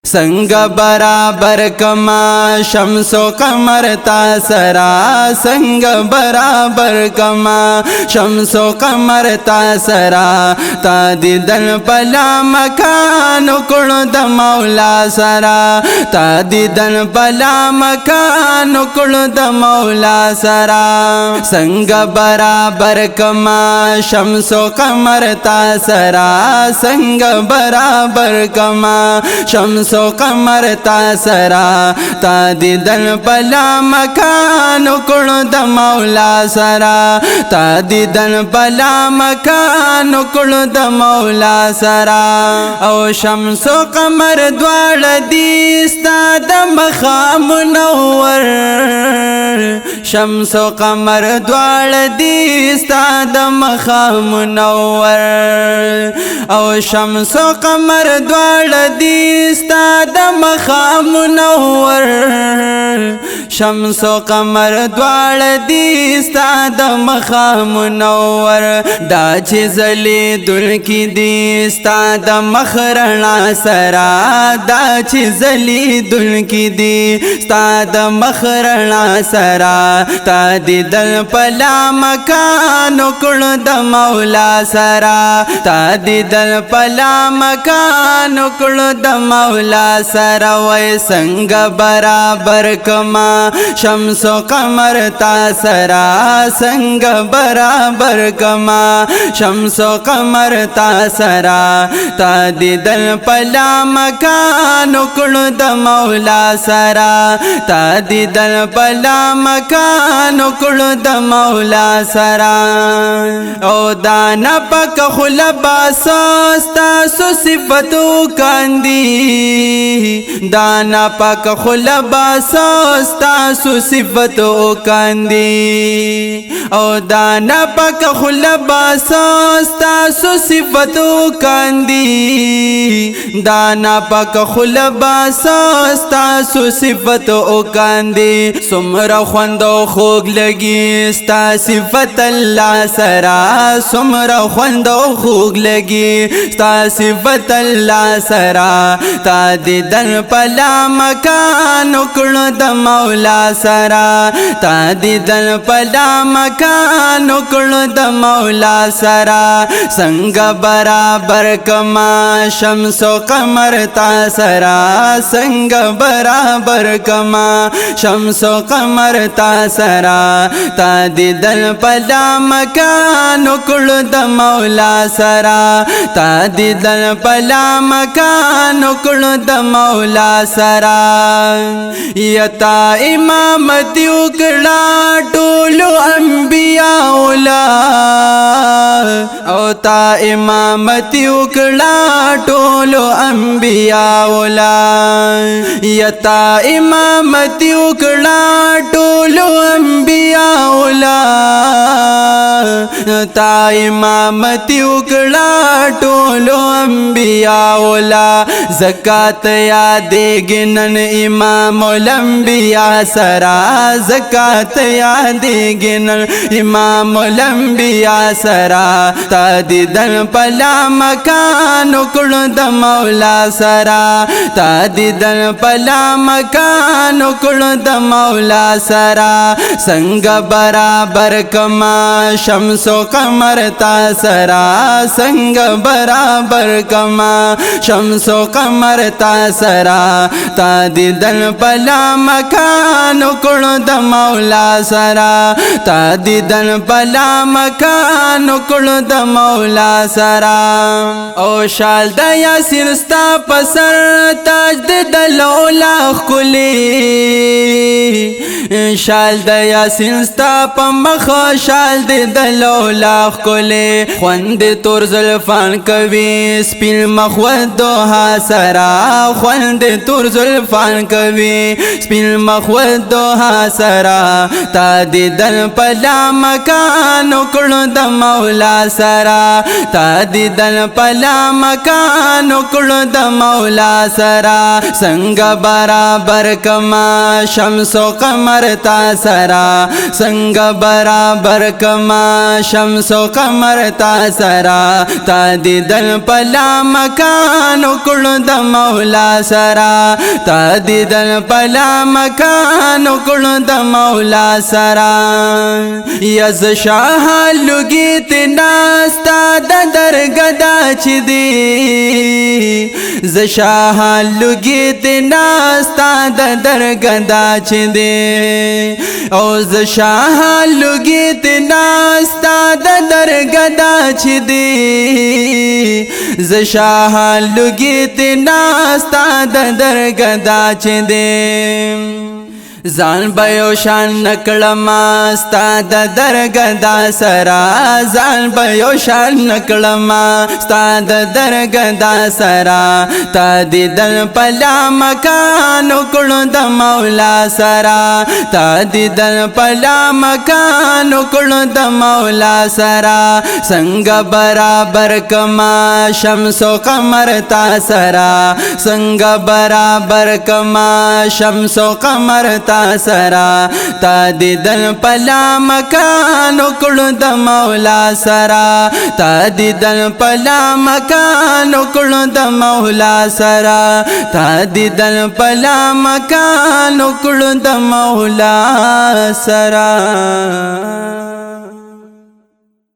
संग बराबर कमा शम्स व कमर ता सरा संग बराबर कमा शम्स व कमर ता सरा ता दिदन पला मकान कुल द मौला सरा ता दिदन पला मकान कुल द मौला सरा संग बराबर कमा शम्स व कमर ता सरा संग बराबर कमा शम्स व कमर ता सरा ता दिदन पला मकान कुल द मौला सरा ता दिदन पला मकान कुल द मौला सरा ओ शम्स व कमर द्वाड़ दीस्ता द मखाम नवर शम्स व कमर द्वाड़ दीस्ता द मखाम नवर ओ शम्स व कमर द्वाड़ दीस्ता द मखाम नवर शम्स व कमर द्वाड़ दीस्ता द मखाम नवर दा चे जले दुल की दीस्ता द मखरणा सरा दा चे जली दुल की दीस्ता द मखरणा सरा ता दिदल पला मकान कुल द मौला सरा ता दिदल पला मकान कुल द मौला सरा वै संग बराबर कमा शम्स व कमर ता सरा संग बराबर कमा शम्स व कमर ता सरा ता दिदल पला मकान कुल द मौला सरा ता दिदल पला मकान कुल द मौला सरा ओ दाना पक खुलबासोस्ता सुसिफतु कांदी दाना पक खुलबासोस्ता सुसिफतु कांदी ओ दाना पक खुलबासोस्ता सुसिफतु कांदी दाना पक खुलबासोस्ता सुसिफतु कांदी सुमरा खुंदो खोग लगी स्ता सिफत अल्लाह सरा सुमरा खुंदो खोग लगी स्ता सिफत अल्लाह सरा ता दिदन पला मकान कुल द मौला सरा ता दिदन पला मकान कुल द मौला सरा संग बराबर कमा शम्स व कमर ता सरा संग बराबर कमा शम्स व कमर ता सरा ता दिदन पला मकान कुल द मौला सरा ता दिदन पला मकान कुल द मौला सरा यता इमामती उकड़ा टोलो अंबिया उला ओता इमामती उकड़ा टोलो अंबिया उला यता इमामती उकड़ा टोलो अंबिया उला ता इमामती उकड़ा टोलो अंबिया उला ज़कात या देगिनन इमाम लंबिया सरा ज़कात या देगिनन इमाम लंबिया सरा ता दिदन पला मकान कुल द मौला सरा ता दिदन पला मकान कुल द मौला सरा संग बराबर कमा शम्स व कमर ता सरा संग बराबर कमा शम्स व कमर ता सरा ता दिदन पला मकान कुल द मौला सरा ता दिदन पला मकान कुल द मौला सरा ओ शाल दया सिरस्ता पसर ताज दलोला खुली शाल दया सिरस्ता पमख शाल दलोला खुली खुंद तुर जुल्फान कवि स्पिल मखवद दोहा सरा खुंद तुर जुल्फान कवि स्पिल मखवद दोहा सरा ता दिदन पला मकान कुल द मौला सरा ता दिदन पला मकान कुल द मौला सरा संग बराबर कमा शम्स व कमर قمر تا سرا سنگ برابر کما شمس و قمر تا سرا تا دیدن پلا مکان کړو د مولا سرا تا دیدن پلا مکان کړو د مولا سرا یز شاه لګیت ناستا د درګدا چ دی ز شاه لګیت ناستا د درګدا چ دی او ز شاه لګیت ناستا د درګدا چ دی ز شاه لګیت ناستا د درګدا چ دی زان بیو شان نکړما ستا د درګدا سرا زان بیو شان نکړما ستا د درګدا سرا تا دیدن پلا مکان کړو د مولا سرا تا دیدن پلا مکان کړو د مولا سرا څنګه برابر کما شمس و قمر تا سرا څنګه برابر کما شمس و قمر تا سرا تا دیدن پلا مکان کړو د مولا سرا تا دیدن پلا مکان کړو د مولا سرا تا دیدن پلا مکان کړو د مولا سرا